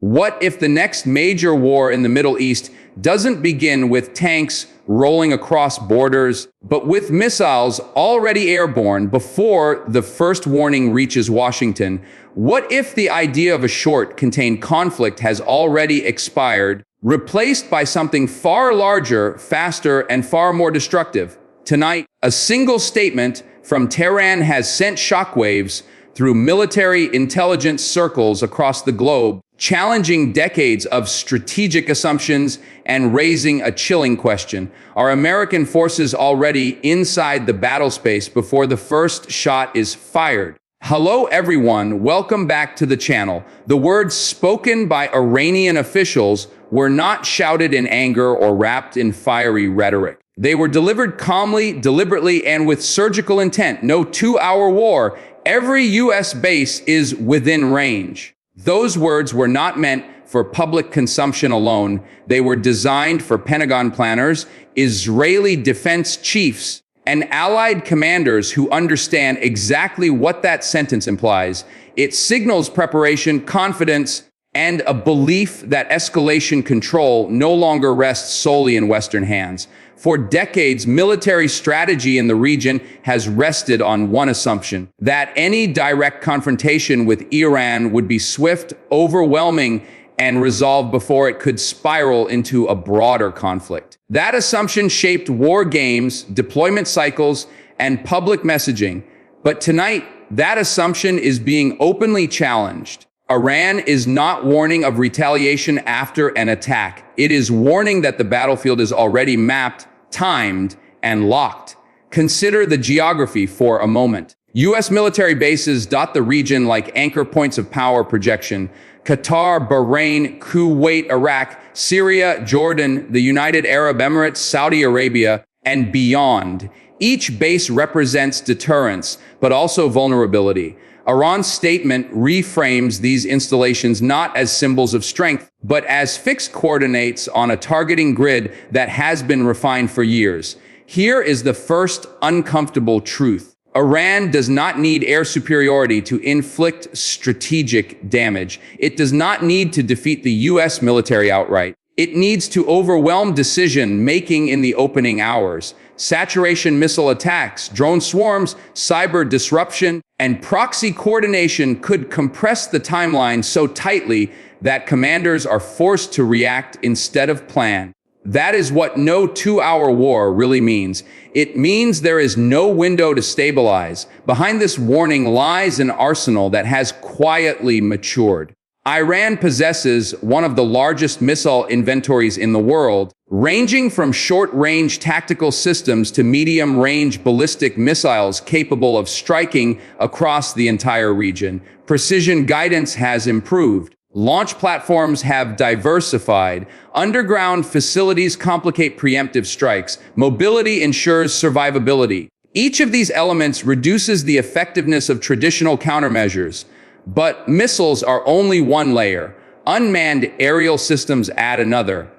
What if the next major war in the Middle East doesn't begin with tanks rolling across borders, but with missiles already airborne before the first warning reaches Washington? What if the idea of a short, contained conflict has already expired, replaced by something far larger, faster, and far more destructive? Tonight, a single statement from Tehran has sent shockwaves through military intelligence circles across the globe, challenging decades of strategic assumptions and raising a chilling question. Are American forces already inside the battle space before the first shot is fired? Hello everyone, welcome back to the channel. The words spoken by Iranian officials were not shouted in anger or wrapped in fiery rhetoric. They were delivered calmly, deliberately, and with surgical intent. No 2-hour war. Every U.S. base is within range. Those words were not meant for public consumption alone. They were designed for Pentagon planners, Israeli defense chiefs, and allied commanders who understand exactly what that sentence implies. It signals preparation, confidence, and a belief that escalation control no longer rests solely in Western hands. For decades, military strategy in the region has rested on one assumption: that any direct confrontation with Iran would be swift, overwhelming, and resolved before it could spiral into a broader conflict. That assumption shaped war games, deployment cycles, and public messaging. But tonight, that assumption is being openly challenged. Iran is not warning of retaliation after an attack. It is warning that the battlefield is already mapped, timed, and locked. Consider the geography for a moment. U.S. military bases dot the region like anchor points of power projection. Qatar, Bahrain, Kuwait, Iraq, Syria, Jordan, the United Arab Emirates, Saudi Arabia, and beyond. Each base represents deterrence, but also vulnerability. Iran's statement reframes these installations not as symbols of strength, but as fixed coordinates on a targeting grid that has been refined for years. Here is the first uncomfortable truth. Iran does not need air superiority to inflict strategic damage. It does not need to defeat the U.S. military outright. It needs to overwhelm decision-making in the opening hours. Saturation missile attacks, drone swarms, cyber disruption, and proxy coordination could compress the timeline so tightly that commanders are forced to react instead of plan. That is what no 2-hour war really means. It means there is no window to stabilize. Behind this warning lies an arsenal that has quietly matured. Iran possesses one of the largest missile inventories in the world, ranging from short-range tactical systems to medium-range ballistic missiles capable of striking across the entire region. Precision guidance has improved. Launch platforms have diversified. Underground facilities complicate preemptive strikes. Mobility ensures survivability. Each of these elements reduces the effectiveness of traditional countermeasures. But missiles are only one layer. Unmanned aerial systems add another.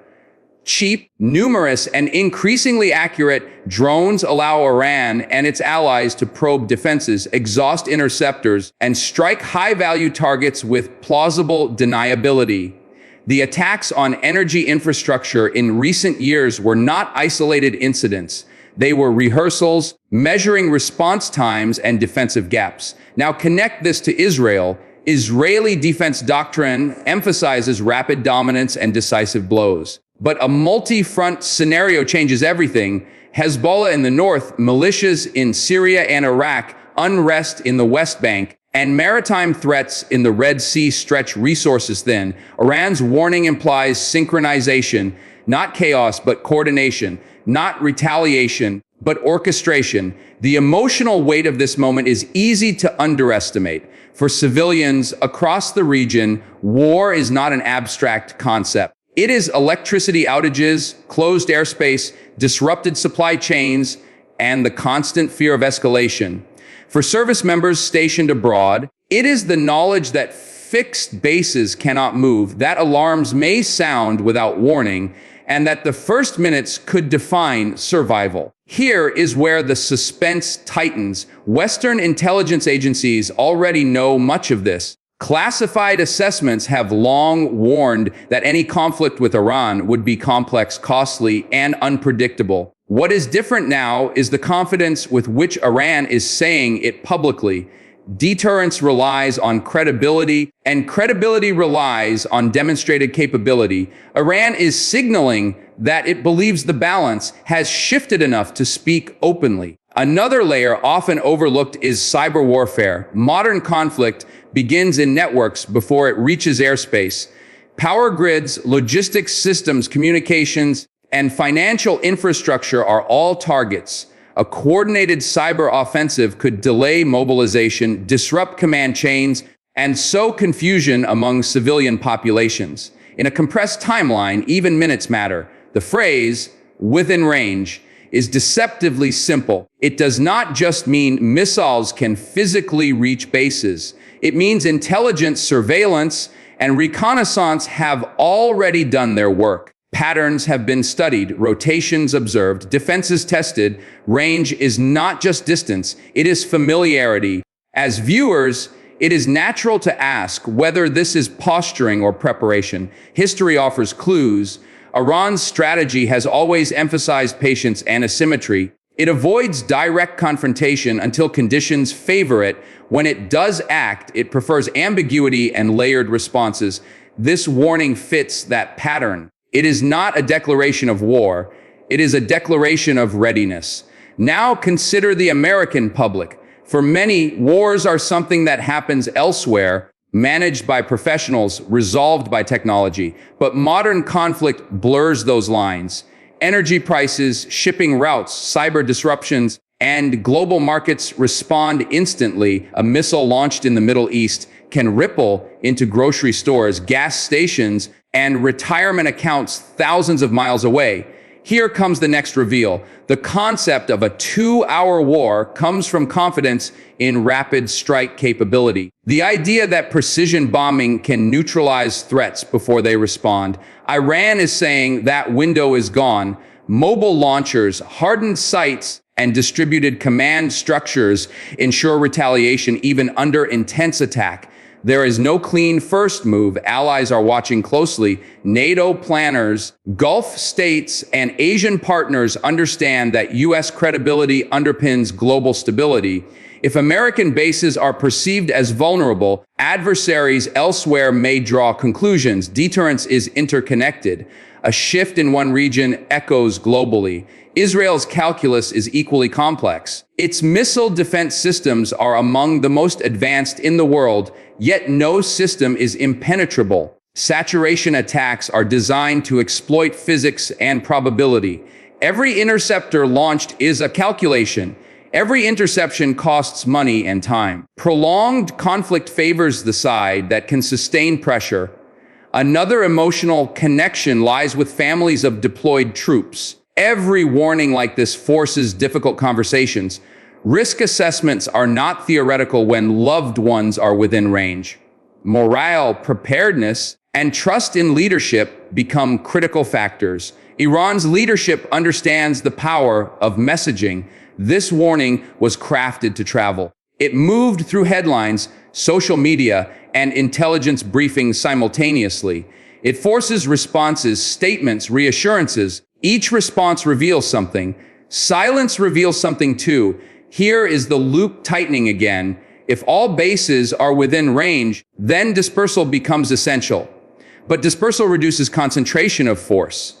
Cheap, numerous, and increasingly accurate drones allow Iran and its allies to probe defenses, exhaust interceptors, and strike high-value targets with plausible deniability. The attacks on energy infrastructure in recent years were not isolated incidents. They were rehearsals, measuring response times and defensive gaps. Now connect this to Israel. Israeli defense doctrine emphasizes rapid dominance and decisive blows. But a multi-front scenario changes everything. Hezbollah in the north, militias in Syria and Iraq, unrest in the West Bank, and maritime threats in the Red Sea stretch resources thin. Iran's warning implies synchronization, not chaos, but coordination, not retaliation, but orchestration. The emotional weight of this moment is easy to underestimate. For civilians across the region, war is not an abstract concept. It is electricity outages, closed airspace, disrupted supply chains, and the constant fear of escalation. For service members stationed abroad, it is the knowledge that fixed bases cannot move, that alarms may sound without warning, and that the first minutes could define survival. Here is where the suspense tightens. Western intelligence agencies already know much of this. Classified assessments have long warned that any conflict with Iran would be complex, costly, and unpredictable. What is different now is the confidence with which Iran is saying it publicly. Deterrence relies on credibility, and credibility relies on demonstrated capability. Iran is signaling that it believes the balance has shifted enough to speak openly. Another layer often overlooked is cyber warfare. Modern conflict begins in networks before it reaches airspace. Power grids, logistics systems, communications, and financial infrastructure are all targets. A coordinated cyber offensive could delay mobilization, disrupt command chains, and sow confusion among civilian populations. In a compressed timeline, even minutes matter. The phrase, "within range," is deceptively simple. It does not just mean missiles can physically reach bases. It means intelligence, surveillance, and reconnaissance have already done their work. Patterns have been studied, rotations observed, defenses tested. Range is not just distance, it is familiarity. As viewers, it is natural to ask whether this is posturing or preparation. History offers clues. Iran's strategy has always emphasized patience and asymmetry. It avoids direct confrontation until conditions favor it. When it does act, it prefers ambiguity and layered responses. This warning fits that pattern. It is not a declaration of war. It is a declaration of readiness. Now consider the American public. For many, wars are something that happens elsewhere, managed by professionals, resolved by technology. But modern conflict blurs those lines. Energy prices, shipping routes, cyber disruptions, and global markets respond instantly. A missile launched in the Middle East can ripple into grocery stores, gas stations, and retirement accounts thousands of miles away. Here comes the next reveal. The concept of a 2-hour war comes from confidence in rapid strike capability. The idea that precision bombing can neutralize threats before they respond. Iran is saying that window is gone. Mobile launchers, hardened sites, and distributed command structures ensure retaliation even under intense attack. There is no clean first move. Allies are watching closely. NATO planners, Gulf states, and Asian partners understand that U.S. credibility underpins global stability. If American bases are perceived as vulnerable, adversaries elsewhere may draw conclusions. Deterrence is interconnected. A shift in one region echoes globally. Israel's calculus is equally complex. Its missile defense systems are among the most advanced in the world, yet no system is impenetrable. Saturation attacks are designed to exploit physics and probability. Every interceptor launched is a calculation. Every interception costs money and time. Prolonged conflict favors the side that can sustain pressure. Another emotional connection lies with families of deployed troops. Every warning like this forces difficult conversations. Risk assessments are not theoretical when loved ones are within range. Morale, preparedness, and trust in leadership become critical factors. Iran's leadership understands the power of messaging. This warning was crafted to travel. It moved through headlines, social media, and intelligence briefings simultaneously. It forces responses, statements, reassurances. Each response reveals something. Silence reveals something too. Here is the loop tightening again. If all bases are within range, then dispersal becomes essential. But dispersal reduces concentration of force.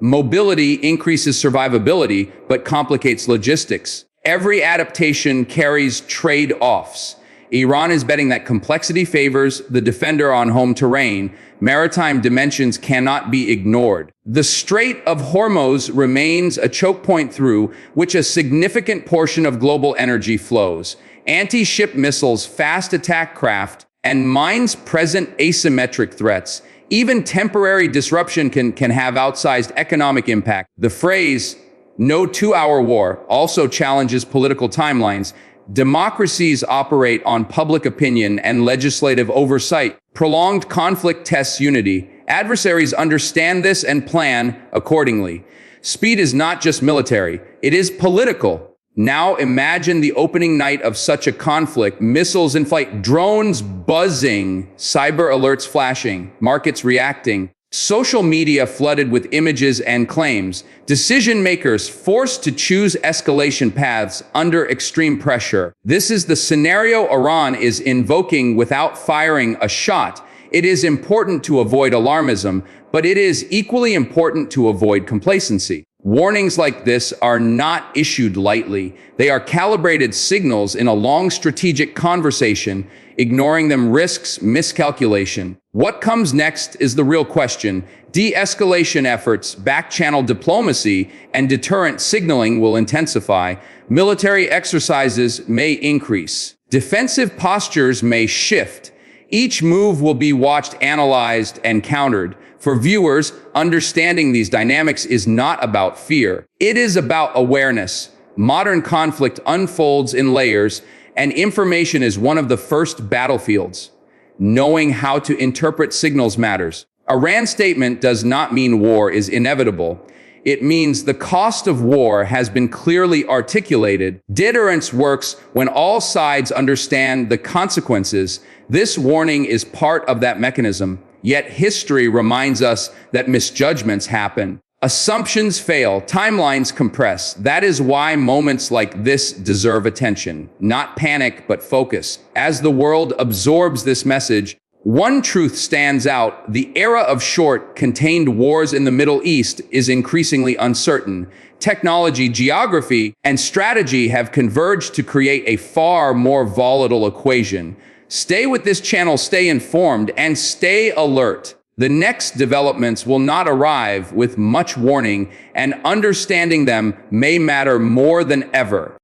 Mobility increases survivability, but complicates logistics. Every adaptation carries trade-offs. Iran is betting that complexity favors the defender on home terrain. Maritime dimensions cannot be ignored. The Strait of Hormuz remains a choke point through which a significant portion of global energy flows. Anti-ship missiles, fast attack craft, and mines present asymmetric threats. Even temporary disruption can have outsized economic impact. The phrase, "no 2-hour war," also challenges political timelines. Democracies operate on public opinion and legislative oversight. Prolonged conflict tests unity. Adversaries understand this and plan accordingly. Speed is not just military, it is political. Now imagine the opening night of such a conflict, missiles in flight, drones buzzing, cyber alerts flashing, markets reacting, social media flooded with images and claims, decision makers forced to choose escalation paths under extreme pressure. This is the scenario Iran is invoking without firing a shot. It is important to avoid alarmism, but it is equally important to avoid complacency. Warnings like this are not issued lightly. They are calibrated signals in a long strategic conversation. Ignoring them risks miscalculation. What comes next is the real question. De-escalation efforts, back-channel diplomacy, and deterrent signaling will intensify. Military exercises may increase. Defensive postures may shift. Each move will be watched, analyzed, and countered. For viewers, understanding these dynamics is not about fear. It is about awareness. Modern conflict unfolds in layers, and information is one of the first battlefields. Knowing how to interpret signals matters. Iran's statement does not mean war is inevitable. It means the cost of war has been clearly articulated. Deterrence works when all sides understand the consequences. This warning is part of that mechanism. Yet history reminds us that misjudgments happen. Assumptions fail, timelines compress. That is why moments like this deserve attention. Not panic, but focus. As the world absorbs this message, one truth stands out. The era of short, contained wars in the Middle East is increasingly uncertain. Technology, geography, and strategy have converged to create a far more volatile equation. Stay with this channel, stay informed, and stay alert. The next developments will not arrive with much warning, and understanding them may matter more than ever.